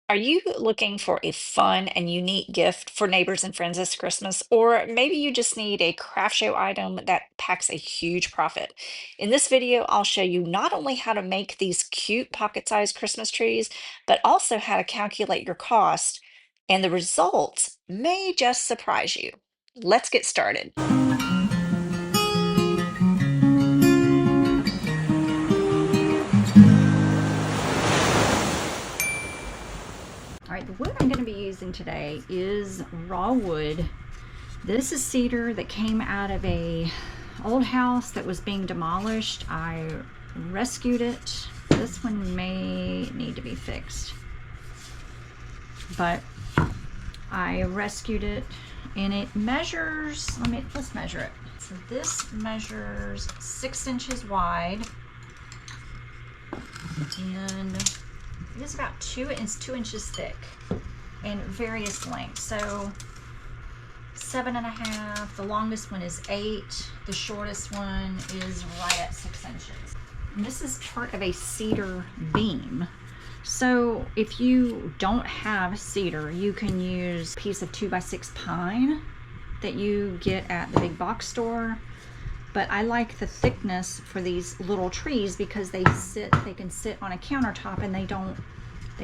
Are you looking for a fun and unique gift for neighbors and friends this Christmas? Or maybe you just need a craft show item that packs a huge profit? In this video, I'll show you not only how to make these cute pocket-sized Christmas trees, but also how to calculate your cost, and the results may just surprise you. Let's get started. All right, the wood I'm going to be using today is raw wood. This is cedar that came out of a old house that was being demolished. I rescued it. This one may need to be fixed, but I rescued it, and it measures, let's measure it. So this measures 6 inches wide, and it is about 2 inches thick, and various lengths. So 7.5, the longest one is 8, the shortest one is right at 6 inches. And this is part of a cedar beam. So if you don't have cedar, you can use a piece of 2x6 pine that you get at the big box store. But I like the thickness for these little trees because they can sit on a countertop and they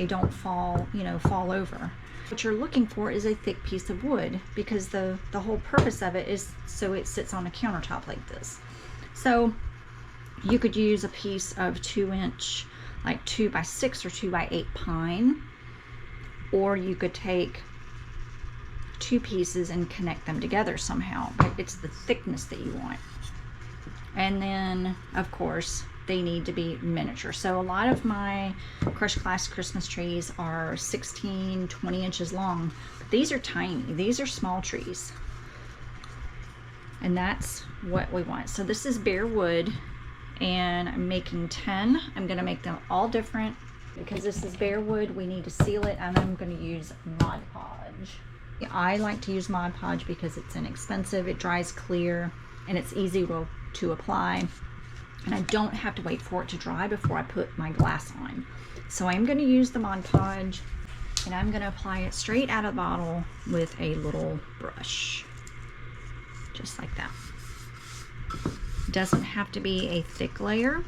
don't fall over. What you're looking for is a thick piece of wood, because the whole purpose of it is so it sits on a countertop like this. So you could use a piece of 2-inch, like 2x6 or 2x8 pine, or you could take 2 pieces and connect them together somehow, but it's the thickness that you want. And then of course they need to be miniature. So a lot of my crushed glass Christmas trees are 16, 20 inches long. But these are tiny. These are small trees. And that's what we want. So this is bare wood, and I'm making 10. I'm going to make them all different. Because this is bare wood, we need to seal it, and I'm going to use Mod Podge. I like to use Mod Podge because it's inexpensive, it dries clear, and it's easy to apply. And I don't have to wait for it to dry before I put my glass on. So I'm going to use the Mod Podge, and I'm going to apply it straight out of the bottle with a little brush. Just like that. Doesn't have to be a thick layer.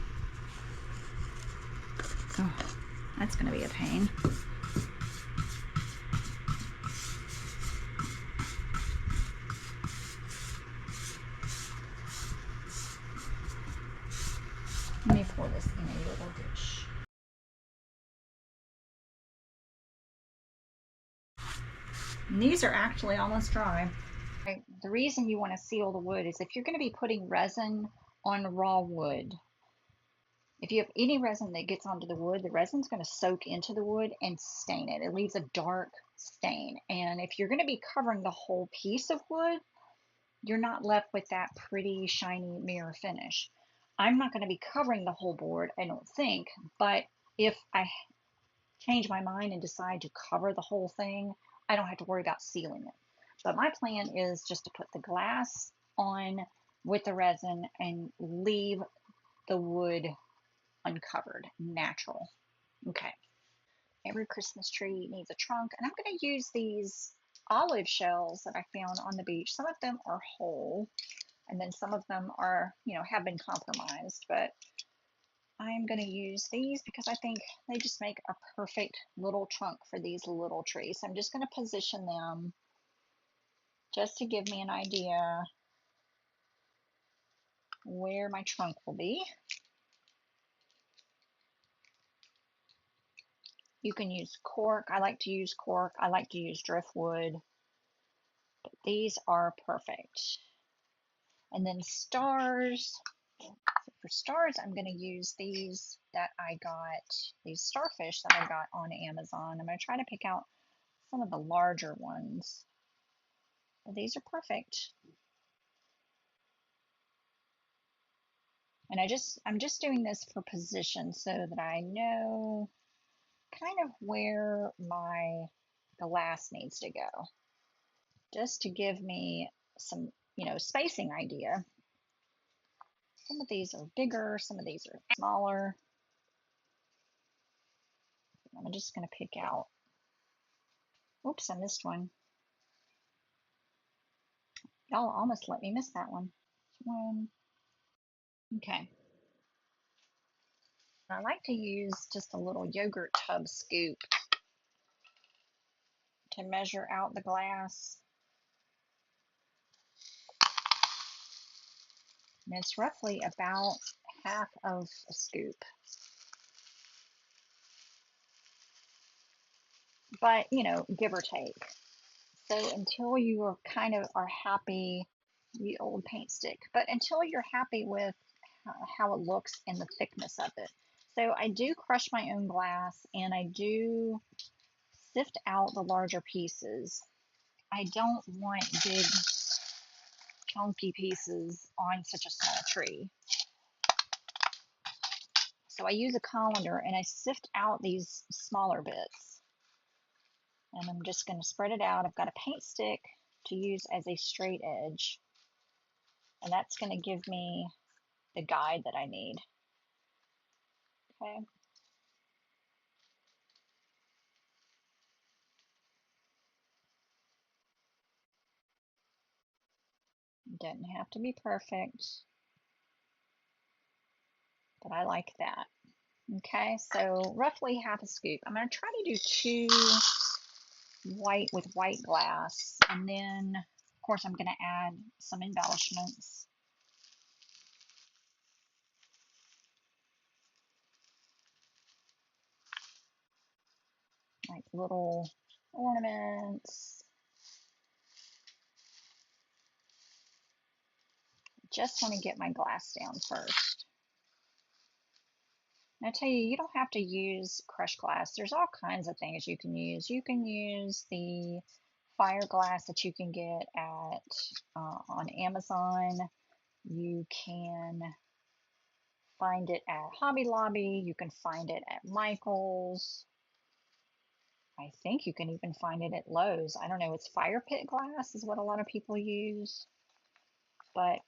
Oh, that's going to be a pain. Let me pour this in a little dish. And these are actually almost dry. The reason you want to seal the wood is if you're going to be putting resin on raw wood, if you have any resin that gets onto the wood, the resin's going to soak into the wood and stain it. It leaves a dark stain. And if you're going to be covering the whole piece of wood, you're not left with that pretty shiny mirror finish. I'm not going to be covering the whole board, I don't think, but if I change my mind and decide to cover the whole thing, I don't have to worry about sealing it. But my plan is just to put the glass on with the resin and leave the wood uncovered, natural. Okay. Every Christmas tree needs a trunk, and I'm going to use these olive shells that I found on the beach. Some of them are whole, and then some of them are, have been compromised, but I'm going to use these because I think they just make a perfect little trunk for these little trees. So I'm just going to position them just to give me an idea where my trunk will be. You can use cork. I like to use cork. I like to use driftwood. But these are perfect. And then stars. For stars, I'm going to use these that I got, these starfish that I got on Amazon. I'm going to try to pick out some of the larger ones. But these are perfect. And I'm just doing this for position so that I know kind of where my glass needs to go. Just to give me some, spacing idea. Some of these are bigger, some of these are smaller. I'm just going to pick out Oops, I missed one. Y'all almost let me miss that one. Okay. I like to use just a little yogurt tub scoop to measure out the glass. And it's roughly about half of a scoop. But, you know, give or take. So until you are kind of are happy, the old paint stick, but until you're happy with how it looks and the thickness of it. So I do crush my own glass and I do sift out the larger pieces. I don't want big chunky pieces on such a small tree. So I use a colander and I sift out these smaller bits. And I'm just going to spread it out. I've got a paint stick to use as a straight edge. And that's going to give me the guide that I need. Okay. Doesn't have to be perfect, but I like that. Okay, so roughly half a scoop. I'm going to try to do 2 white with white glass, and then of course I'm going to add some embellishments. Like little ornaments. Just want to get my glass down first. And I tell you, you don't have to use crushed glass. There's all kinds of things you can use. You can use the fire glass that you can get at on Amazon. You can find it at Hobby Lobby. You can find it at Michael's. I think you can even find it at Lowe's. I don't know. It's fire pit glass is what a lot of people use. But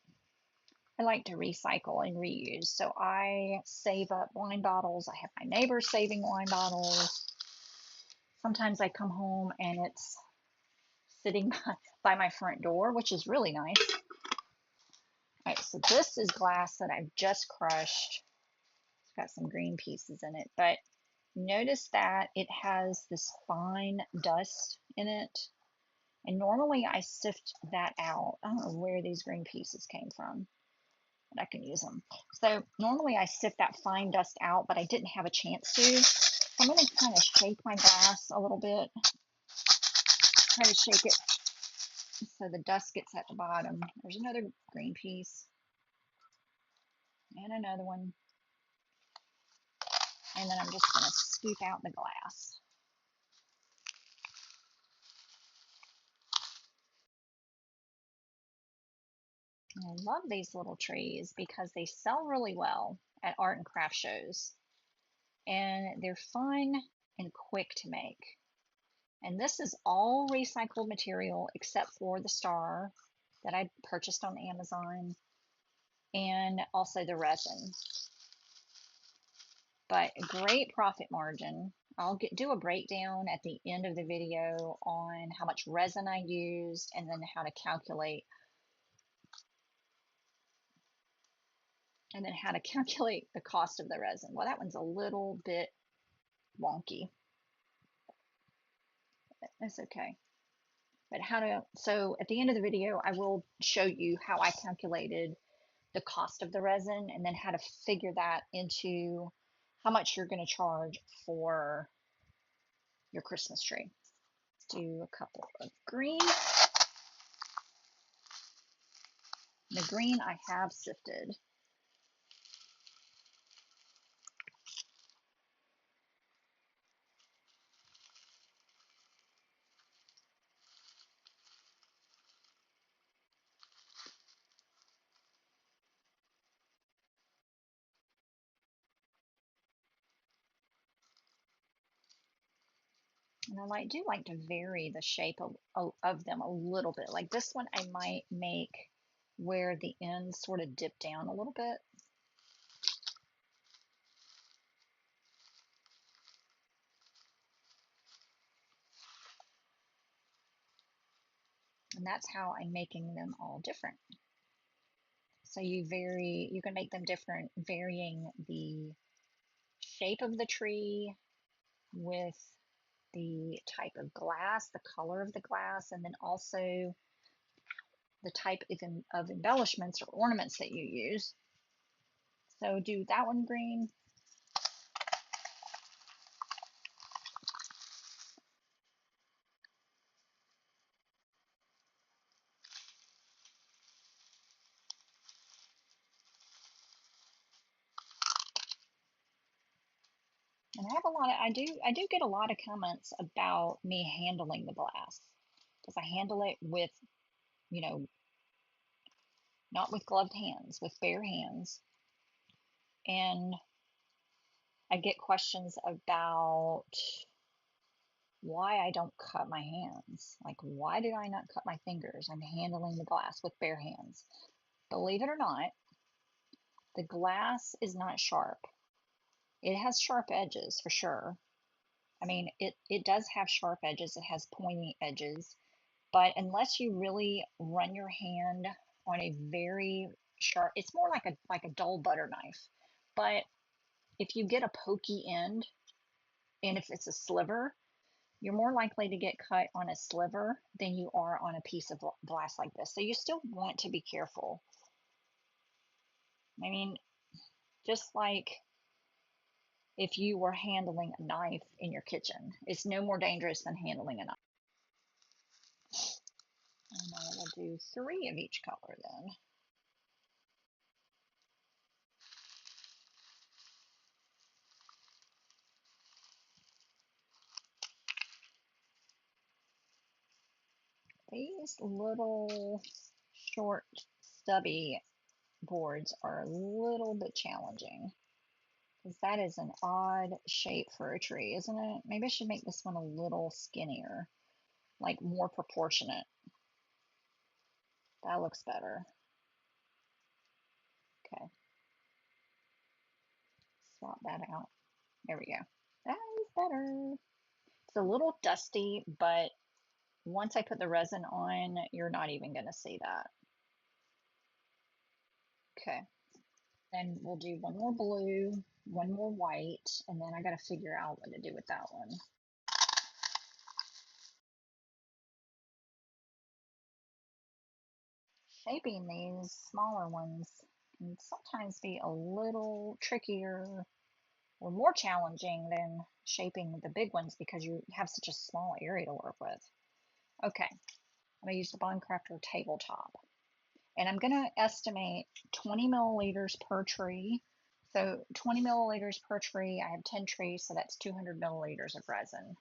I like to recycle and reuse. So I save up wine bottles. I have my neighbors saving wine bottles. Sometimes I come home and it's sitting by my front door, which is really nice. All right, so this is glass that I've just crushed. It's got some green pieces in it, but notice that it has this fine dust in it. And normally I sift that out. I don't know where these green pieces came from, but I can use them. So normally I sift that fine dust out, but I didn't have a chance to. So I'm going to kind of shake my glass a little bit. Try to shake it so the dust gets at the bottom. There's another green piece. And another one. And then I'm just going to scoop out the glass. I love these little trees because they sell really well at art and craft shows. And they're fun and quick to make. And this is all recycled material except for the star that I purchased on Amazon and also the resin. But a great profit margin. I'll do a breakdown at the end of the video on how much resin I used and then how to calculate the cost of the resin. Well, that one's a little bit wonky. That's okay. But so at the end of the video, I will show you how I calculated the cost of the resin and then how to figure that into how much you're going to charge for your Christmas tree. Let's do a couple of green. The green I have sifted. And I do like to vary the shape of them a little bit. Like this one I might make where the ends sort of dip down a little bit. And that's how I'm making them all different. So you can make them different, varying the shape of the tree with the type of glass, the color of the glass, and then also the type of embellishments or ornaments that you use. So do that one green. And I have a lot of, I do get a lot of comments about me handling the glass because I handle it with, you know, not with gloved hands, with bare hands. And I get questions about why I don't cut my hands. Like, why did I not cut my fingers? I'm handling the glass with bare hands. Believe it or not, the glass is not sharp. It has sharp edges for sure. I mean, it does have sharp edges, it has pointy edges, but unless you really run your hand on a very sharp, it's more like a dull butter knife. But if you get a pokey end, and if it's a sliver, you're more likely to get cut on a sliver than you are on a piece of glass like this. So you still want to be careful. I mean, just like if you were handling a knife in your kitchen, it's no more dangerous than handling a knife. And I will do 3 of each color then. These little short, stubby boards are a little bit challenging because that is an odd shape for a tree, isn't it? Maybe I should make this one a little skinnier, like more proportionate. That looks better. Okay, swap that out. There we go. That is better. It's a little dusty, but once I put the resin on, you're not even going to see that. Okay, then we'll do one more blue, one more white, and then I got to figure out what to do with that one. Shaping these smaller ones can sometimes be a little trickier or more challenging than shaping the big ones because you have such a small area to work with. Okay, I'm going to use the Bond Crafter tabletop. And I'm going to estimate 20 milliliters per tree. So 20 milliliters per tree, I have 10 trees, so that's 200 milliliters of resin.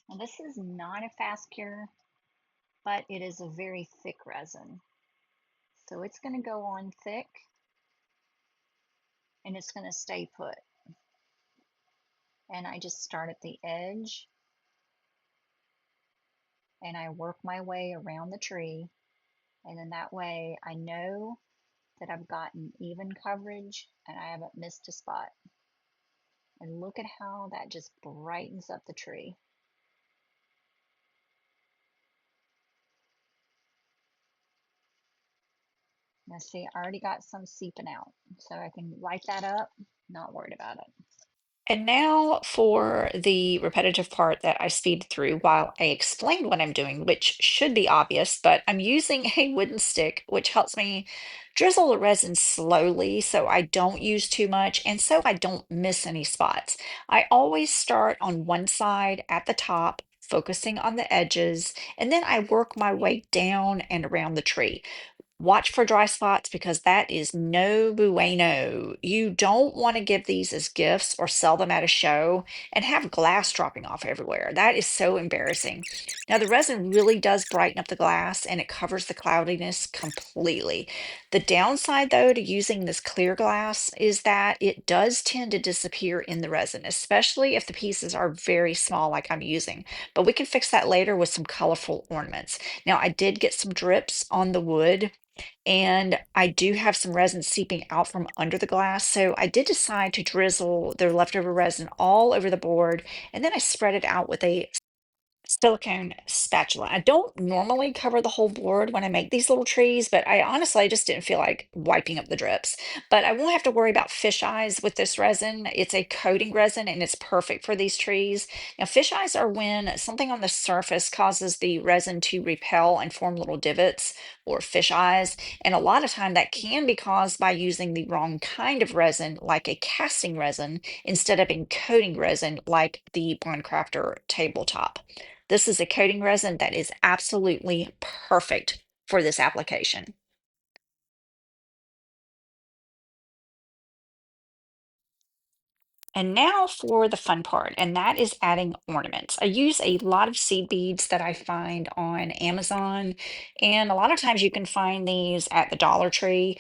Now this is not a fast cure, but it is a very thick resin. So it's going to go on thick and it's going to stay put. And I just start at the edge and I work my way around the tree. And then that way I know that I've gotten even coverage and I haven't missed a spot. And look at how that just brightens up the tree. Now see, I already got some seeping out, so I can wipe that up, not worried about it. And now for the repetitive part that I speed through while I explain what I'm doing, which should be obvious, but I'm using a wooden stick, which helps me drizzle the resin slowly so I don't use too much and so I don't miss any spots. I always start on one side at the top, focusing on the edges, and then I work my way down and around the tree. Watch for dry spots because that is no bueno. You don't want to give these as gifts or sell them at a show and have glass dropping off everywhere. That is so embarrassing. Now, the resin really does brighten up the glass and it covers the cloudiness completely. The downside, though, to using this clear glass is that it does tend to disappear in the resin, especially if the pieces are very small, like I'm using. But we can fix that later with some colorful ornaments. Now, I did get some drips on the wood and I do have some resin seeping out from under the glass. So I did decide to drizzle the leftover resin all over the board, and then I spread it out with a silicone spatula. I don't normally cover the whole board when I make these little trees, but I just didn't feel like wiping up the drips. But I won't have to worry about fish eyes with this resin. It's a coating resin and it's perfect for these trees. Now, fish eyes are when something on the surface causes the resin to repel and form little divots or fish eyes. And a lot of time that can be caused by using the wrong kind of resin, like a casting resin, instead of a coating resin like the Bondcrafter tabletop. This is a coating resin that is absolutely perfect for this application. And now for the fun part, and that is adding ornaments. I use a lot of seed beads that I find on Amazon, and a lot of times you can find these at the Dollar Tree.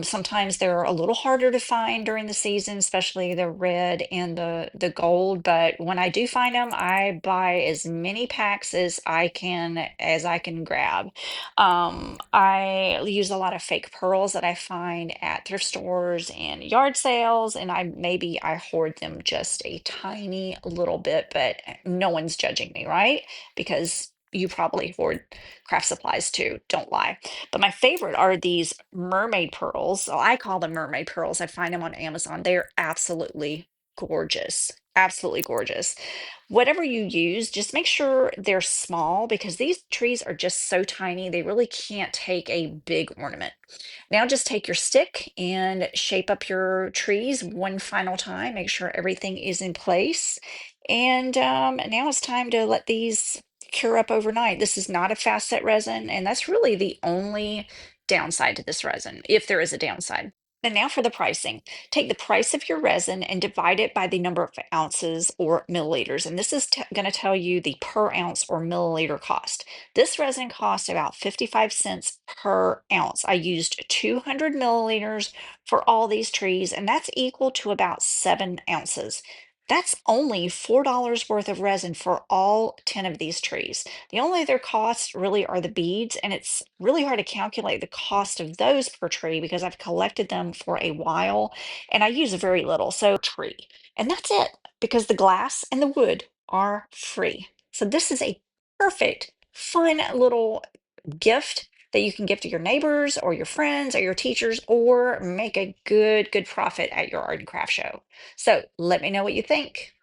Sometimes they're a little harder to find during the season, especially the red and the gold. But when I do find them, I buy as many packs as I can grab. I use a lot of fake pearls that I find at thrift stores and yard sales, and I hoard them just a tiny little bit, but no one's judging me, right? Because you probably hoard craft supplies too, don't lie. But my favorite are these mermaid pearls. So I call them mermaid pearls. I find them on Amazon. They're absolutely gorgeous. Absolutely gorgeous. Whatever you use, just make sure they're small because these trees are just so tiny, they really can't take a big ornament. Now just take your stick and shape up your trees one final time. Make sure everything is in place. And now it's time to let these cure up overnight. This is not a fast set resin, and that's really the only downside to this resin, if there is a downside. And now for the pricing. Take the price of your resin and divide it by the number of ounces or milliliters. And this is going to tell you the per ounce or milliliter cost. This resin costs about 55 cents per ounce. I used 200 milliliters for all these trees, and that's equal to about 7 ounces. That's only $4 worth of resin for all 10 of these trees. The only other costs really are the beads, and it's really hard to calculate the cost of those per tree because I've collected them for a while and I use very little. So, tree. And that's it because the glass and the wood are free. So, this is a perfect, fun little gift that you can give to your neighbors or your friends or your teachers or make a good profit at your art and craft show. So, let me know what you think.